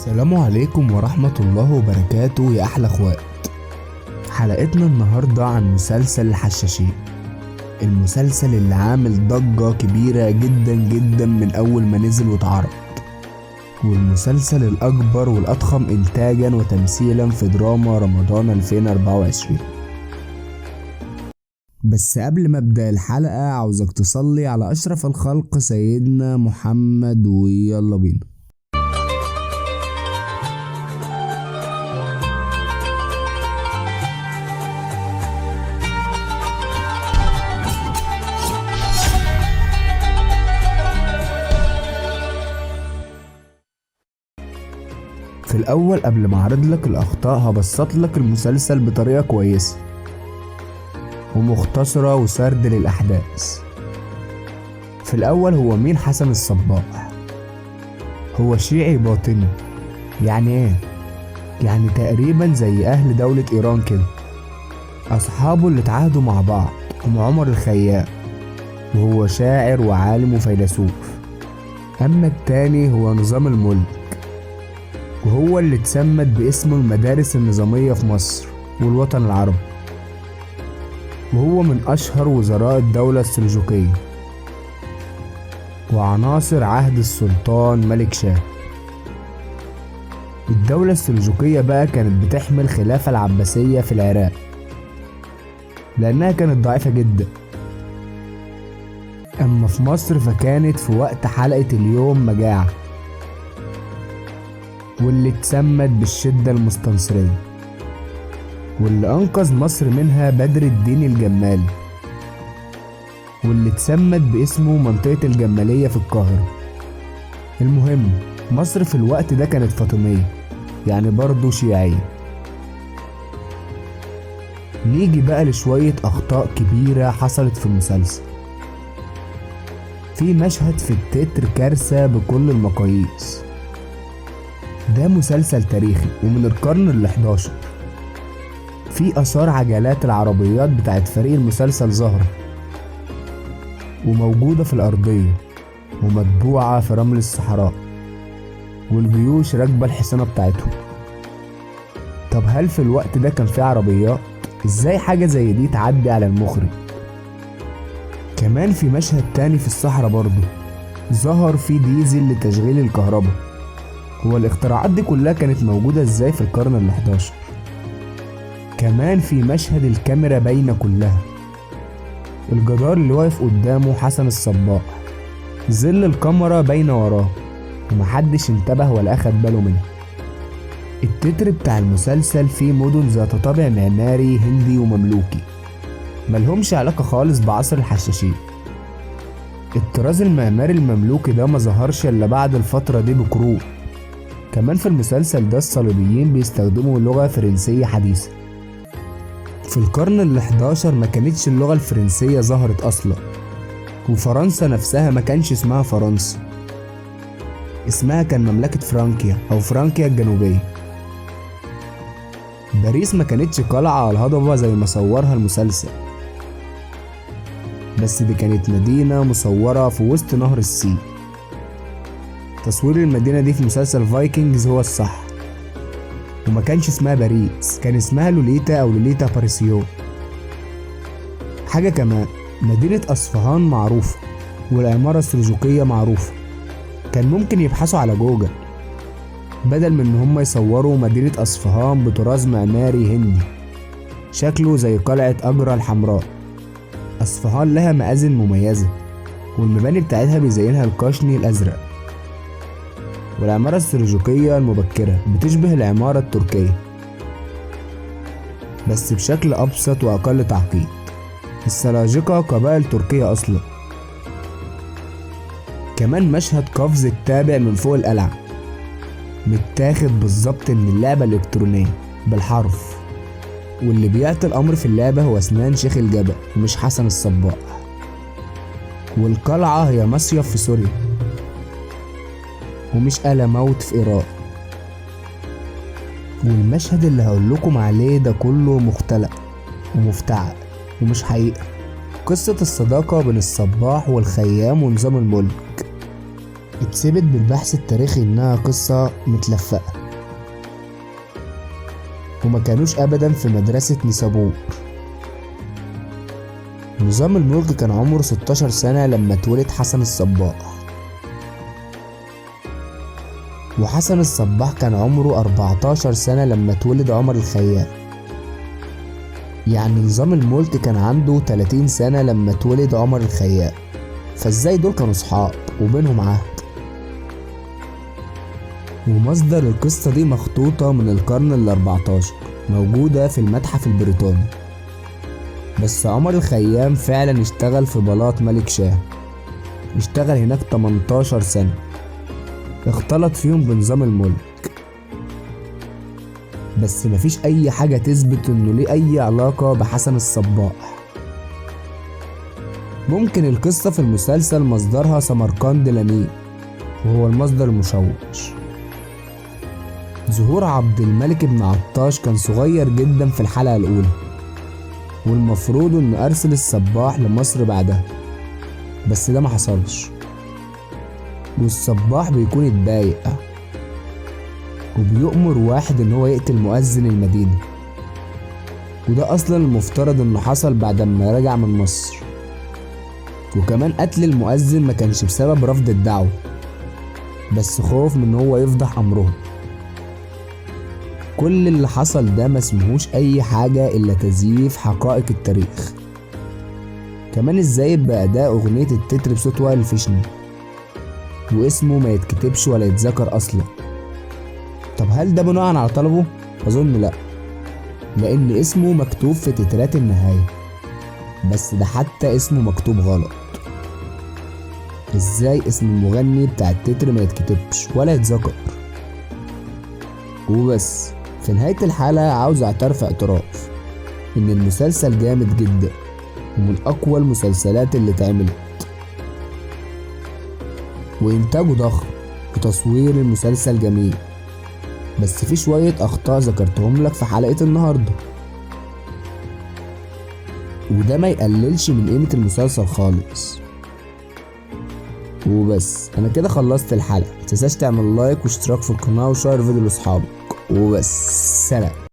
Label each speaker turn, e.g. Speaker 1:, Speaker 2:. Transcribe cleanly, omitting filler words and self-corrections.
Speaker 1: السلام عليكم ورحمة الله وبركاته يا أحلى اخوات. حلقتنا النهاردة عن مسلسل الحشاشين، المسلسل اللي عامل ضجة كبيرة جدا جدا من أول ما نزل واتعرض، والمسلسل الأكبر والأضخم إنتاجا وتمثيلا في دراما رمضان 2024. بس قبل ما أبدأ الحلقة عاوزك تصلي على أشرف الخلق سيدنا محمد ويلا بينا. في الأول قبل ما أعرض لك الأخطاء هبسط لك المسلسل بطريقة كويسة ومختصرة وسرد للأحداث. في الأول، هو مين حسن الصباح؟ هو شيعي باطني. يعني ايه؟ يعني تقريبا زي أهل دولة إيران كده. أصحابه اللي اتعاهدوا مع بعض هم عمر الخيام، وهو شاعر وعالم وفيلسوف. أما التاني هو نظام الملك، وهو اللي اتسمت باسم المدارس النظامية في مصر والوطن العربي، وهو من أشهر وزراء الدولة السلجوقية وعناصر عهد السلطان ملك شاه. الدولة السلجوقية بقى كانت بتحمل خلافة العباسية في العراق لأنها كانت ضعيفة جدا. أما في مصر فكانت في وقت حلقة اليوم مجاعة، واللي اتسمت بالشدة المستنصرية، واللي أنقذ مصر منها بدر الدين الجمالي، واللي اتسمت باسمه منطقة الجمالية في القاهرة. المهم، مصر في الوقت ده كانت فاطمية، يعني برضو شيعية. نيجي بقى لشوية أخطاء كبيرة حصلت في المسلسل. في مشهد في التتر كارثة بكل المقاييس. ده مسلسل تاريخي ومن القرن ال11. في آثار عجلات العربيات بتاعت فريق المسلسل ظاهرة وموجودة في الأرضية ومطبوعة في رمل الصحراء، والجيوش راكبة الحصانة بتاعتهم. طب هل في الوقت ده كان في عربيات؟ ازاي حاجة زي دي تعدي على المخرج؟ كمان في مشهد تاني في الصحراء برضه ظهر فيه ديزل لتشغيل الكهرباء. هو الاختراعات دي كلها كانت موجودة ازاي في القرن ال11؟ كمان في مشهد الكاميرا باينة كلها. الجدار اللي واقف قدامه حسن الصباح، ظل الكاميرا باينة وراه ومحدش انتبه ولا اخد باله منه. التتر بتاع المسلسل فيه مدن ذات طابع معماري هندي ومملوكي ملهمش علاقة خالص بعصر الحشاشين. الطراز المعماري المملوكي ده ما ظهرش الا بعد الفترة دي بقرون. كمان في المسلسل ده الصليبيين بيستخدموا لغة فرنسية حديثة. في القرن ال11 ما كانتش اللغة الفرنسية ظهرت أصلا، وفرنسا نفسها ما كانش اسمها فرنسا، اسمها كان مملكة فرانكيا أو فرانكيا الجنوبية. باريس ما كانتش قلعة على الهضبة زي ما صورها المسلسل، بس دي كانت مدينة مصورة في وسط نهر السين. تصوير المدينة دي في مسلسل فايكنجز هو الصح، وما كانش اسمها باريس، كان اسمها لوليتا أو لوليتا باريسيو. حاجة كمان، مدينة أصفهان معروفة والعمارة السلجوقية معروفة. كان ممكن يبحثوا على جوجل بدل من ان هم يصوروا مدينة أصفهان بطراز معماري هندي شكله زي قلعة أجرى الحمراء. أصفهان لها مآذن مميزة والمباني بتاعتها بيزينها القشني الأزرق، والعمارة السلجوقية المبكرة بتشبه العمارة التركية بس بشكل أبسط وأقل تعقيد. السلاجقة قبائل تركية أصلا. كمان مشهد قفز التابع من فوق القلعة متاخد بالظبط من اللعبة الإلكترونية بالحرف، واللي بيعطي الأمر في اللعبة هو سنان شيخ الجبل ومش حسن الصباح. والقلعة هي مصيف في سوريا ومش آل موت في إيران. والمشهد اللي هقولكم عليه ده كله مختلق ومفتعل ومش حقيقة. قصة الصداقة بين الصباح والخيام ونظام الملك اتثبت بالبحث التاريخي انها قصة متلفقة، وما كانوش ابدا في مدرسة نيسابور. نظام الملك كان عمره 16 سنة لما اتولد حسن الصباح، وحسن الصباح كان عمره 14 سنة لما اتولد عمر الخيام. يعني نظام الملك كان عنده 30 سنة لما اتولد عمر الخيام، فازاي دول كانوا صحاب وبينهم عهد؟ ومصدر القصة دي مخطوطة من القرن ال14 موجودة في المتحف البريطاني. بس عمر الخيام فعلا اشتغل في بلاط ملك شاه، اشتغل هناك 18 سنة، اختلط فيهم بنظام الملك. بس مفيش اي حاجة تثبت انه ليه اي علاقة بحسن الصباح. ممكن القصة في المسلسل مصدرها سمرقند لامين، وهو المصدر المشوش. ظهور عبد الملك بن عطاش كان صغير جدا في الحلقة الأولى، والمفروض انه ارسل الصباح لمصر بعدها، بس ده ما حصلش. والصباح بيكون اتضايق وبيؤمر واحد ان هو يقتل مؤذن المدينة، وده اصلا المفترض انه حصل بعد ما رجع من مصر. وكمان قتل المؤذن ما كانش بسبب رفض الدعوة، بس خوف من هو يفضح امرهم. كل اللي حصل ده ما اسمهوش اي حاجة الا تزييف حقائق التاريخ. كمان ازاي يبقى اداء اغنية التتر بصوت وائل الفشني واسمه ما يتكتبش ولا يتذكر اصلا؟ طب هل ده بناء على طلبه؟ اظن لا، لان اسمه مكتوب في تترات النهاية، بس ده حتى اسمه مكتوب غلط. ازاي اسم المغني بتاع التتر ما يتكتبش ولا يتذكر؟ وبس في نهاية الحلقة عاوز اعترف اعتراف ان المسلسل جامد جدا، ومن اقوى المسلسلات اللي اتعملت، وانتاجه ضخم، وتصوير المسلسل جميل. بس في شوية اخطاء ذكرتهم لك في حلقة النهاردة، وده ما يقللش من قيمة المسلسل خالص. وبس انا كده خلصت الحلقة. متنساش تعمل لايك واشتراك في القناة وشير الفيديو لاصحابك. وبس، سلام.